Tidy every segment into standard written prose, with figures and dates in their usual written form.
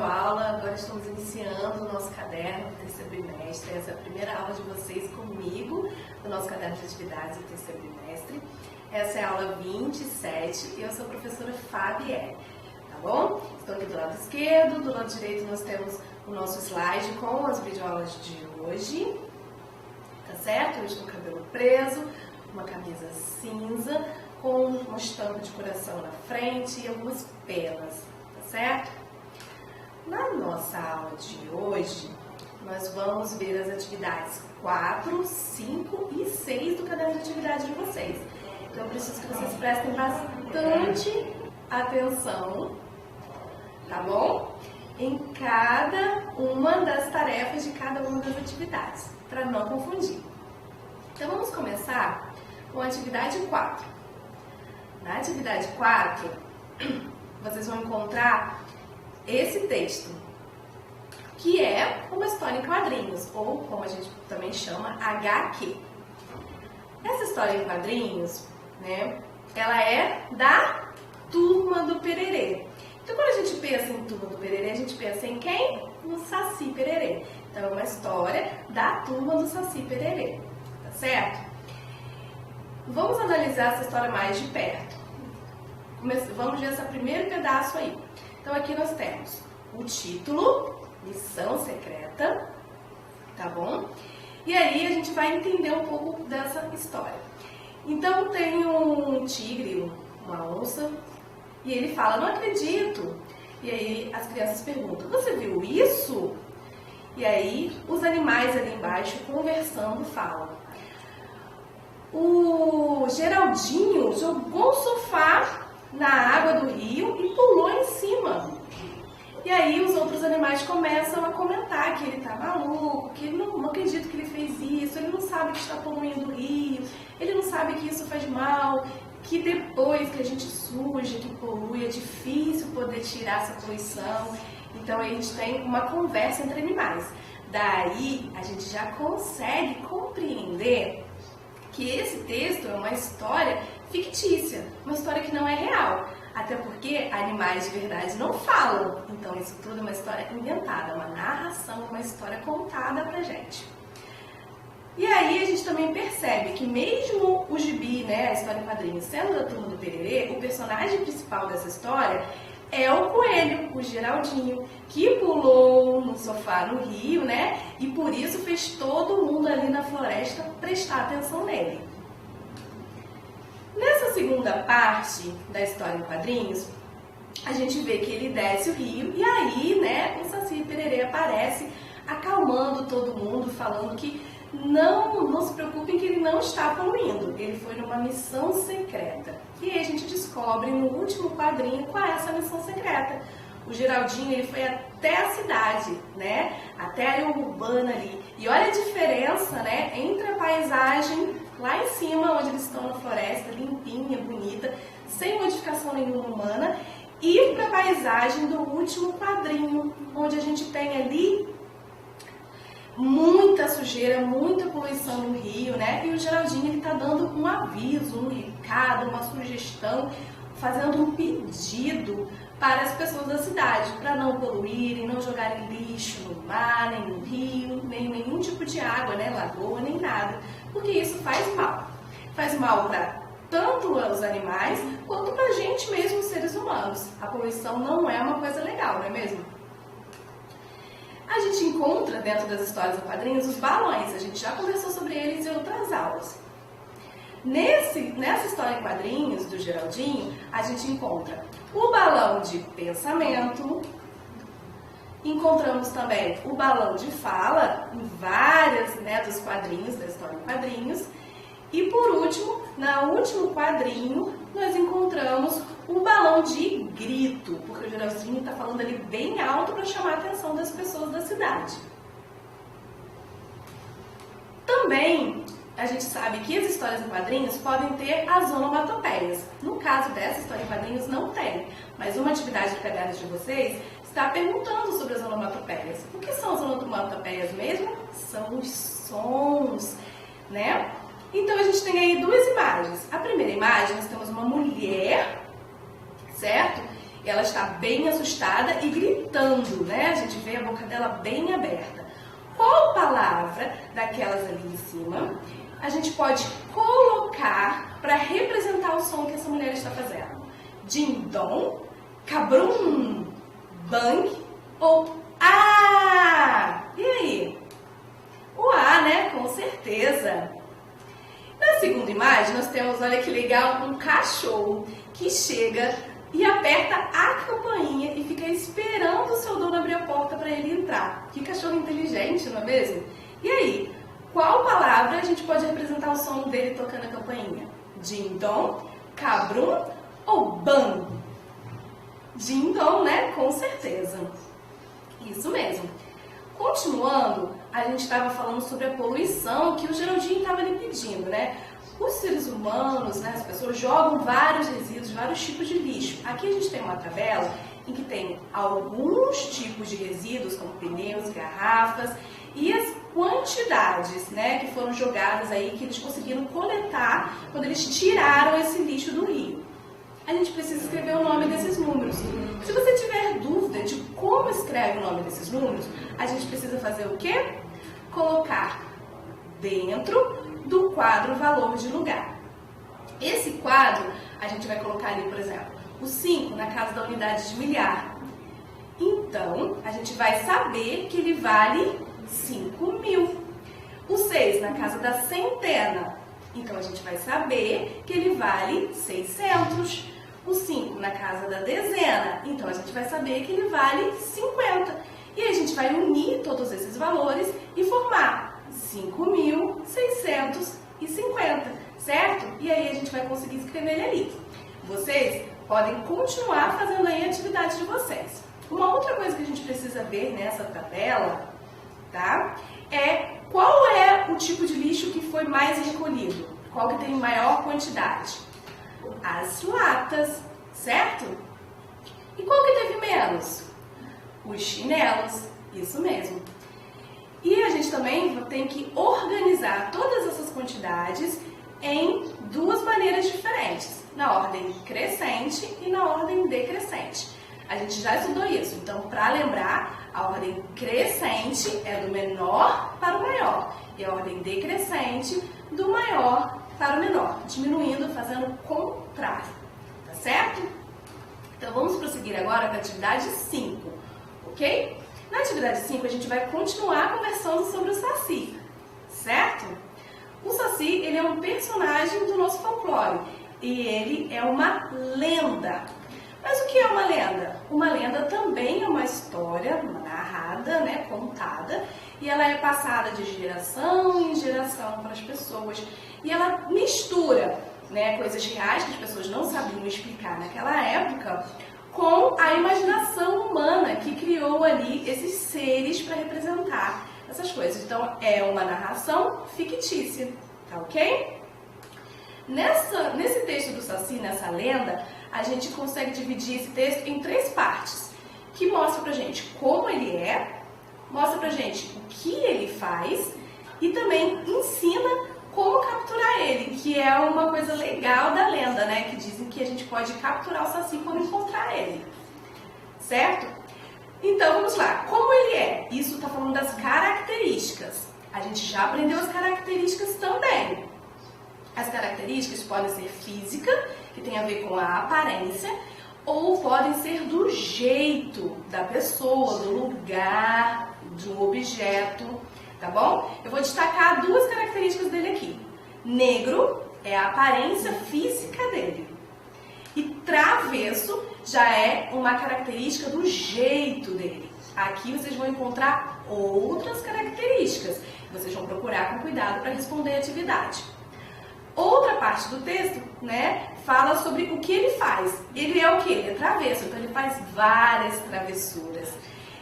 videoaula. Agora estamos iniciando o nosso caderno do terceiro bimestre. Essa é a primeira aula de vocês comigo do nosso caderno de atividades do terceiro bimestre. Essa é a aula 27 e eu sou a professora Fabielle, tá bom? Estou aqui do lado esquerdo, do lado direito nós temos o nosso slide com as videoaulas de hoje, tá certo? Eu estou com o cabelo preso, uma camisa cinza, com uma estampa de coração na frente e algumas penas, tá certo? Na nossa aula de hoje, nós vamos ver as atividades 4, 5 e 6 do caderno de atividade de vocês. Então, eu preciso que vocês prestem bastante atenção, tá bom? Em cada uma das tarefas de cada uma das atividades, para não confundir. Então, vamos começar com a atividade 4. Na atividade 4, vocês vão encontrar esse texto, que é uma história em quadrinhos, ou como a gente também chama, HQ. Essa história em quadrinhos, né, ela é da Turma do Pererê. Então, quando a gente pensa em Turma do Pererê, a gente pensa em quem? No Saci Pererê. Então, é uma história da Turma do Saci Pererê, tá certo? Vamos analisar essa história mais de perto. Vamos ver esse primeiro pedaço aí. Então, aqui nós temos o título, Missão Secreta, tá bom? E aí a gente vai entender um pouco dessa história. Então, tem um tigre, uma onça, e ele fala, não acredito. E aí as crianças perguntam, você viu isso? E aí os animais ali embaixo conversando falam, o Geraldinho jogou o sofá na água do rio e pulou em cima. E aí os outros animais começam a comentar que ele tá maluco, que ele não acredita que ele fez isso, ele não sabe que está poluindo o rio, ele não sabe que isso faz mal, que depois que a gente suja, que polui, é difícil poder tirar essa poluição. Então a gente tem uma conversa entre animais. Daí a gente já consegue compreender que esse texto é uma história fictícia, uma história que não é real. Até porque animais de verdade não falam. Então isso tudo é uma história inventada, uma narração, uma história contada pra gente. E aí a gente também percebe que mesmo o gibi, né, a história em quadrinhos, sendo da Turma do Pererê, o personagem principal dessa história é o coelho, o Geraldinho, que pulou no sofá no rio, né, e por isso fez todo mundo ali na floresta prestar atenção nele. Nessa segunda parte da história em quadrinhos, a gente vê que ele desce o rio e aí, né, o Saci Pererê aparece acalmando todo mundo, falando que não se preocupem que ele não está poluindo, ele foi numa missão secreta. E aí a gente descobre no último quadrinho qual é essa missão secreta. O Geraldinho, ele foi até a cidade, né, até a área urbana ali. E olha a diferença, né, entre a paisagem lá em cima, onde eles estão na floresta, limpinha, bonita, sem modificação nenhuma humana, e para a paisagem do último quadrinho, onde a gente tem ali muita sujeira, muita poluição no rio, né? E o Geraldinho, ele tá dando um aviso, um recado, uma sugestão, fazendo um pedido para as pessoas da cidade, para não poluírem, não jogarem lixo no mar, nem no rio, nem nenhum tipo de água, né? Lagoa, nem nada, porque isso faz mal. Faz mal para tanto os animais, quanto para a gente mesmo, os seres humanos. A poluição não é uma coisa legal, não é mesmo? A gente encontra dentro das histórias em quadrinhos os balões, a gente já conversou sobre eles em outras aulas. Nessa história em quadrinhos do Geraldinho, a gente encontra o balão de pensamento, encontramos também o balão de fala, em várias, né, dos quadrinhos, da história em quadrinhos, e por último, no último quadrinho, nós encontramos o balão de grito, porque o Geraldinho está falando ali bem alto para chamar a atenção das pessoas da cidade. Também a gente sabe que as histórias em quadrinhos podem ter as onomatopeias. No caso dessa história em quadrinhos não tem, mas uma atividade do caderno de vocês está perguntando sobre as onomatopeias. O que são as onomatopeias mesmo? São os sons, né? Então a gente tem aí duas imagens. A primeira imagem, nós temos uma mulher, certo? ela está bem assustada e gritando, né? A gente vê a boca dela bem aberta. Qual palavra daquelas ali em cima a gente pode colocar para representar o som que essa mulher está fazendo? Ding-dong, cabrum, bang ou ah? E aí? O A, né? Com certeza. Na segunda imagem, nós temos, olha que legal, um cachorro que chega e aperta a campainha e fica esperando o seu dono abrir a porta para ele entrar. Que cachorro inteligente, não é mesmo? E aí, qual palavra a gente pode representar o som dele tocando a campainha? Ding-dong, cabrum ou bang? Ding-dong, né? Com certeza. Isso mesmo. Continuando, a gente estava falando sobre a poluição que o Geraldinho estava lhe pedindo, né? Os seres humanos, né, as pessoas jogam vários resíduos, vários tipos de lixo. Aqui a gente tem uma tabela em que tem alguns tipos de resíduos, como pneus, garrafas, e as quantidades, né, que foram jogadas aí, que eles conseguiram coletar quando eles tiraram esse lixo do rio. A gente precisa escrever o nome desses números. Se você tiver dúvida de como escreve o nome desses números, a gente precisa fazer o quê? Colocar dentro do quadro valor de lugar. Esse quadro, a gente vai colocar ali, por exemplo, o 5 na casa da unidade de milhar. Então, a gente vai saber que ele vale 5.000. O 6 na casa da centena. Então, a gente vai saber que ele vale 600. O 5 na casa da dezena. Então, a gente vai saber que ele vale 50. E aí, a gente vai unir todos esses valores e formar 5.650, certo? E aí, a gente vai conseguir escrever ele ali. Vocês podem continuar fazendo aí a atividade de vocês. Uma outra coisa que a gente precisa ver nessa tabela, tá? É qual é o tipo de lixo que foi mais recolhido? Qual que tem maior quantidade? As latas, certo? E qual que teve menos? Os chinelos, isso mesmo. E a gente também tem que organizar todas essas quantidades em duas maneiras diferentes, na ordem crescente e na ordem decrescente. A gente já estudou isso, então para lembrar, a ordem crescente é do menor para o maior e a ordem decrescente do maior para o menor, diminuindo, fazendo o contrário, tá certo? Então vamos prosseguir agora com a atividade 5, ok? Na atividade 5 a gente vai continuar conversando sobre o Saci, certo? O Saci, ele é um personagem do nosso folclore e ele é uma lenda. Mas o que é uma lenda? Uma lenda também é uma história narrada, né, contada, e ela é passada de geração em geração para as pessoas. E ela mistura, né, coisas reais que as pessoas não sabiam explicar naquela época com a imaginação humana que criou ali esses seres para representar essas coisas. Então, é uma narração fictícia, tá ok? Nesse texto do Saci, nessa lenda, a gente consegue dividir esse texto em 3 partes, que mostra pra gente como ele é, mostra pra gente o que ele faz e também ensina como capturar ele, que é uma coisa legal da lenda, né? Que dizem que a gente pode capturar o Saci quando encontrar ele, certo? Então, vamos lá. Como ele é? Isso está falando das características. A gente já aprendeu as características também. As características podem ser física, que tem a ver com a aparência, ou podem ser do jeito da pessoa, do lugar, do objeto, tá bom? Eu vou destacar 2 características dele aqui. Negro é a aparência física dele. E travesso já é uma característica do jeito dele. Aqui vocês vão encontrar outras características. Vocês vão procurar com cuidado para responder a atividade. Outra parte do texto, né, fala sobre o que ele faz. Ele é o quê? Ele é travesso, então ele faz várias travessuras.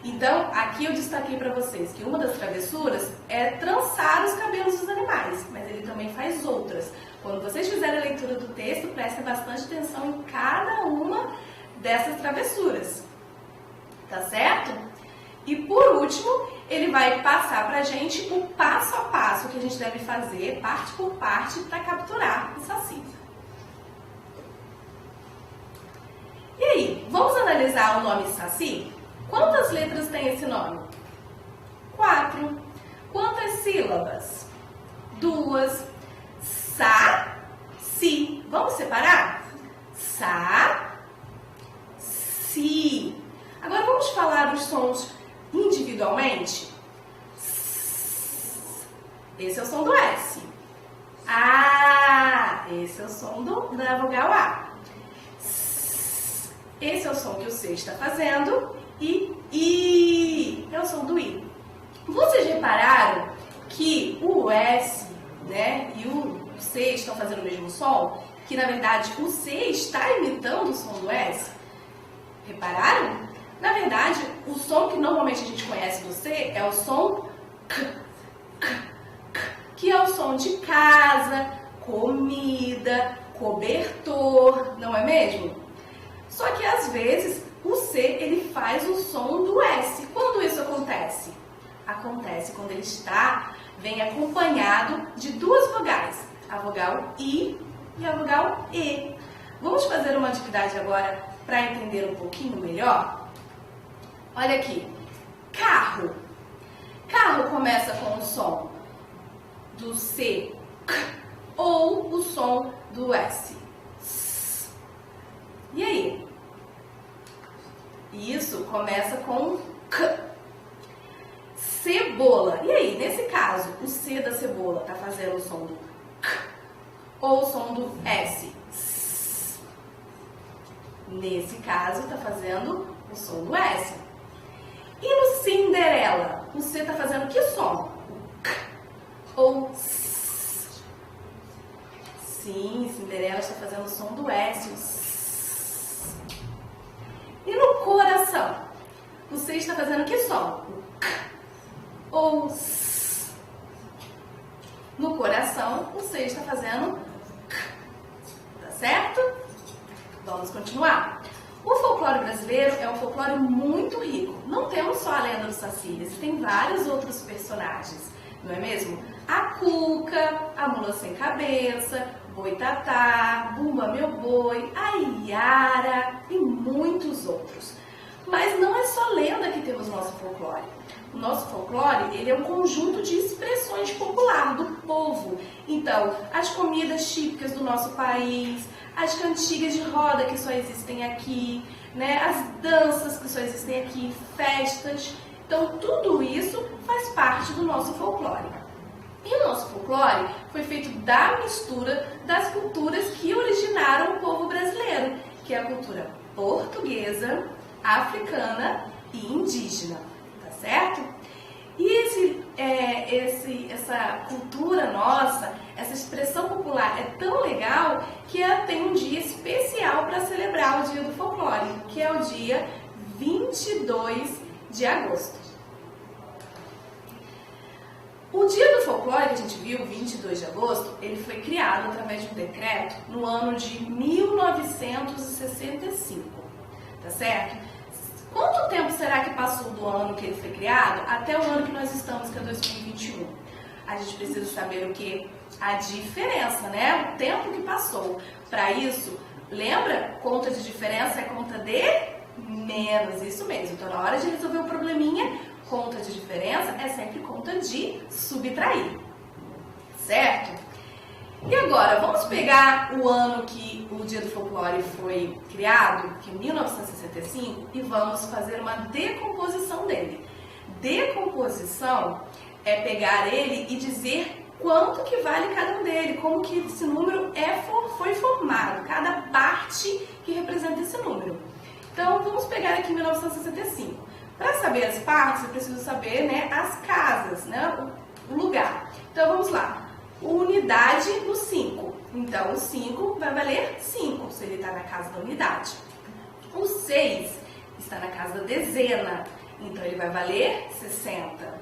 Então, aqui eu destaquei para vocês que uma das travessuras é trançar os cabelos dos animais, mas ele também faz outras. Quando vocês fizerem a leitura do texto, prestem bastante atenção em cada uma dessas travessuras, tá certo? E por último, ele vai passar pra gente o passo a passo que a gente deve fazer, parte por parte, para capturar o Saci. E aí, vamos analisar visualizar o nome Saci? Quantas letras tem esse nome? 4. Quantas sílabas? 2. Sa-ci. Vamos separar? Sa-ci. Agora vamos falar os sons individualmente? Esse é o som do S. A. Esse é o som da vogal A. Esse é o som que o C está fazendo. E I é o som do I. Vocês repararam que o S, né, e o C estão fazendo o mesmo som? Que na verdade o C está imitando o som do S? Repararam? Na verdade, o som que normalmente a gente conhece do C é o som K, que é o som de casa, comida, cobertor, não é mesmo? Só que às vezes o C ele faz o som do S. Quando isso acontece? Acontece quando ele vem acompanhado de duas vogais, a vogal I e a vogal E. Vamos fazer uma atividade agora para entender um pouquinho melhor? Olha aqui, carro. Carro começa com o som do C, K, ou o som do S. E aí? Isso começa com K. Cebola. E aí, nesse caso, o C da cebola está fazendo o som do K ou o som do S? Nesse caso, está fazendo o som do S. E no Cinderela, o C está fazendo que som? O K ou S? Sim, Cinderela está fazendo o som do S, o S. E no Coração, o C está fazendo que som? O K ou S? No Coração, o C está fazendo K. Tá certo? Vamos continuar. O folclore brasileiro é um folclore muito rico. Não temos só a lenda do Saci, existem vários outros personagens, não é mesmo? A Cuca, a Mula Sem Cabeça, Boitatá, Bumba Meu Boi, a Iara e muitos outros. Mas não é só lenda que temos no nosso folclore. O nosso folclore, ele é um conjunto de expressões populares do povo. Então, as comidas típicas do nosso país, as cantigas de roda que só existem aqui, né? As danças que só existem aqui, festas. Então, tudo isso faz parte do nosso folclore. E o nosso folclore foi feito da mistura das culturas que originaram o povo brasileiro, que é a cultura portuguesa, africana e indígena, tá certo? E essa cultura nossa, essa expressão popular é tão legal que ela tem um dia especial para celebrar o Dia do Folclore, que é o dia 22 de agosto. O Dia do Folclore que a gente viu, 22 de agosto, ele foi criado através de um decreto no ano de 1965, tá certo? Quanto tempo será que passou do ano que ele foi criado até o ano que nós estamos, que é 2021? A gente precisa saber o que? A diferença, né? O tempo que passou. Para isso, lembra? Conta de diferença é conta de menos, isso mesmo. Então, na hora de resolver o probleminha, conta de diferença é sempre conta de subtrair, certo? E agora, vamos pegar o ano que o Dia do Folclore foi criado, que é 1965, e vamos fazer uma decomposição dele. Decomposição é pegar ele e dizer quanto que vale cada um dele, como que esse número foi formado, cada parte que representa esse número. Então, vamos pegar aqui 1965. Para saber as partes, eu preciso saber, né, as casas, né, o lugar. Então, vamos lá. Unidade no 5. Então, o 5 vai valer 5, se ele está na casa da unidade. O 6 está na casa da dezena, então ele vai valer 60.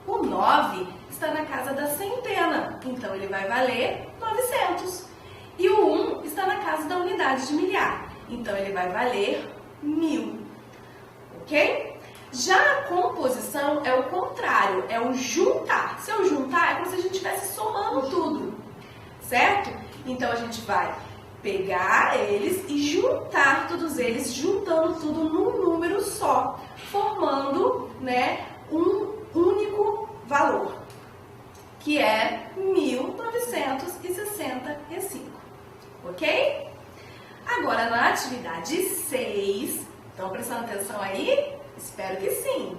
O 9 está na casa da centena, então ele vai valer 900. E o 1 está na casa da unidade de milhar, então ele vai valer 1000. Ok? Já a composição é o contrário, é o juntar. Se eu juntar, é como se a gente estivesse somando tudo, certo? Então, a gente vai pegar eles e juntar todos eles, juntando tudo num número só, formando, né, um único valor, que é 1965, ok? Agora, na atividade 6, estão prestando atenção aí? Espero que sim.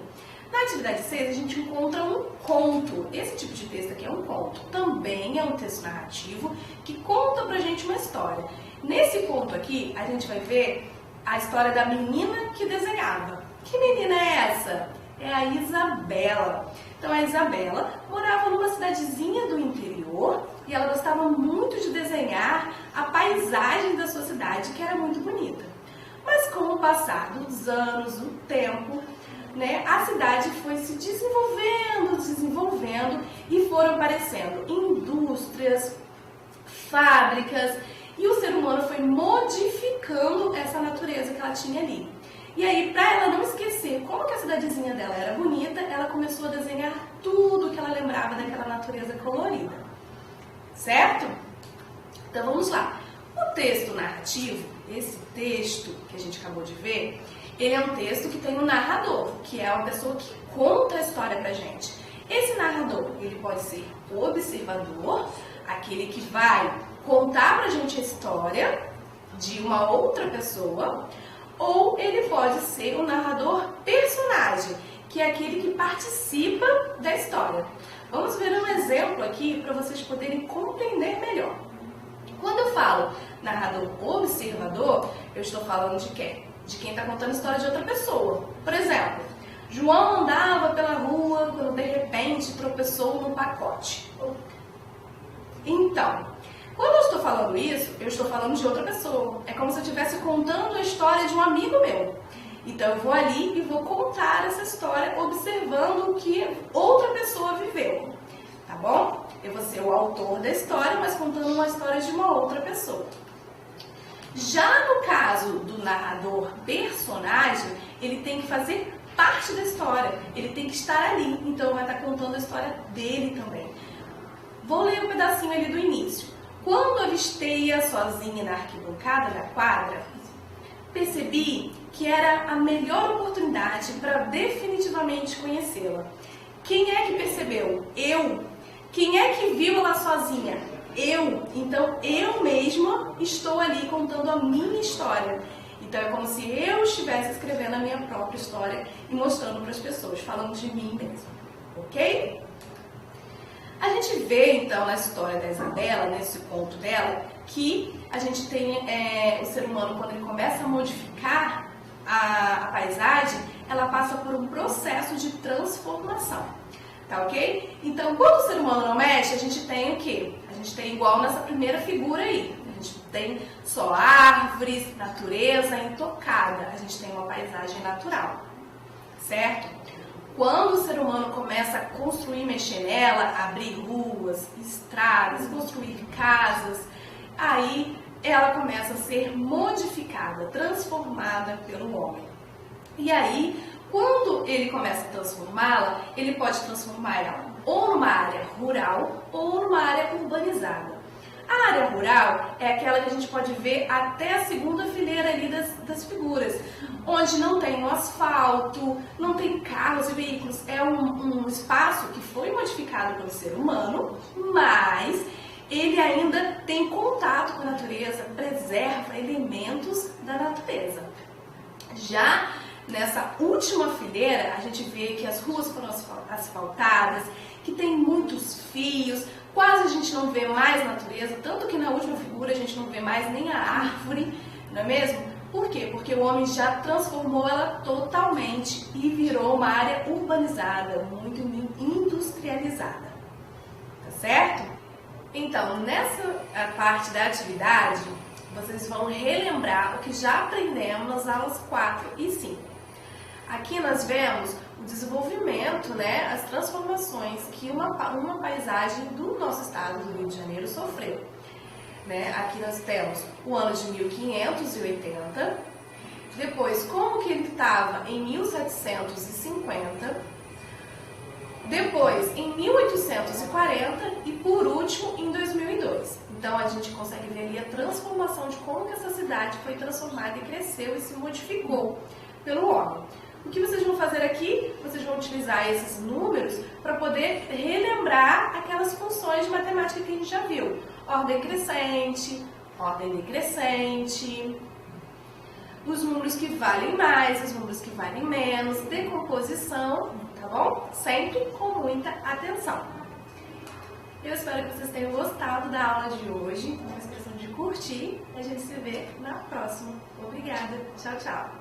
Na atividade 6, a gente encontra um conto. Esse tipo de texto aqui é um conto. Também é um texto narrativo que conta pra gente uma história. Nesse conto aqui, a gente vai ver a história da menina que desenhava. Que menina é essa? É a Isabela. Então, a Isabela morava numa cidadezinha do interior e ela gostava muito de desenhar a paisagem da sua cidade, que era muito bonita. Mas com o passar dos anos, o tempo, né, a cidade foi se desenvolvendo e foram aparecendo indústrias, fábricas, e o ser humano foi modificando essa natureza que ela tinha ali. E aí, para ela não esquecer como que a cidadezinha dela era bonita, ela começou a desenhar tudo que ela lembrava daquela natureza colorida. Certo? Então vamos lá. O texto narrativo, esse texto que a gente acabou de ver, ele é um texto que tem um narrador, que é uma pessoa que conta a história pra gente. Esse narrador, ele pode ser o observador, aquele que vai contar pra gente a história de uma outra pessoa, ou ele pode ser o narrador personagem, que é aquele que participa da história. Vamos ver um exemplo aqui para vocês poderem compreender melhor. Quando eu falo narrador observador, eu estou falando de quem? De quem está contando a história de outra pessoa. Por exemplo, João andava pela rua quando de repente tropeçou num pacote. Então, quando eu estou falando isso, eu estou falando de outra pessoa. É como se eu estivesse contando a história de um amigo meu. Então, eu vou ali e vou contar essa história observando o que outra pessoa viveu. Tá bom? Eu vou ser o autor da história, mas contando uma história de uma outra pessoa. Já no caso do narrador personagem, ele tem que fazer parte da história. Ele tem que estar ali. Então, vai estar contando a história dele também. Vou ler um pedacinho ali do início. Quando avistei-a sozinha na arquibancada da quadra, percebi que era a melhor oportunidade para definitivamente conhecê-la. Quem é que percebeu? Eu. Quem é que viu ela sozinha? Eu. Então, eu mesma estou ali contando a minha história. Então, é como se eu estivesse escrevendo a minha própria história e mostrando para as pessoas, falando de mim mesma. Ok? A gente vê, então, na história da Isabela, nesse conto dela, que a gente tem o ser humano, quando ele começa a modificar a paisagem, ela passa por um processo de transformação. Tá ok? Então, quando o ser humano não mexe, a gente tem o quê? A gente tem igual nessa primeira figura aí. A gente tem só árvores, natureza intocada. A gente tem uma paisagem natural. Certo? Quando o ser humano começa a construir, mexer nela, abrir ruas, estradas, construir casas, aí ela começa a ser modificada, transformada pelo homem. E aí, quando ele começa a transformá-la, ele pode transformar ela ou numa área rural ou numa área urbanizada. A área rural é aquela que a gente pode ver até a segunda fileira ali das figuras, onde não tem um asfalto, não tem carros e veículos. É um espaço que foi modificado pelo ser humano, mas ele ainda tem contato com a natureza, preserva elementos da natureza. Já nessa última fileira, a gente vê que as ruas foram asfaltadas, que tem muitos fios, quase a gente não vê mais natureza, tanto que na última figura a gente não vê mais nem a árvore, não é mesmo? Por quê? Porque o homem já transformou ela totalmente e virou uma área urbanizada, muito industrializada. Tá certo? Então, nessa parte da atividade, vocês vão relembrar o que já aprendemos nas aulas 4 e 5. Aqui nós vemos o desenvolvimento, né, as transformações que uma paisagem do nosso estado do Rio de Janeiro sofreu. Né? Aqui nós temos o ano de 1580, depois como que ele estava em 1750, depois em 1840 e por último em 2002. Então a gente consegue ver ali a transformação de como que essa cidade foi transformada e cresceu e se modificou pelo homem. O que vocês vão fazer aqui? Vocês vão utilizar esses números para poder relembrar aquelas funções de matemática que a gente já viu. Ordem crescente, ordem decrescente, os números que valem mais, os números que valem menos, decomposição, tá bom? Sempre com muita atenção. Eu espero que vocês tenham gostado da aula de hoje. Não esqueçam de curtir e a gente se vê na próxima. Obrigada. Tchau, tchau.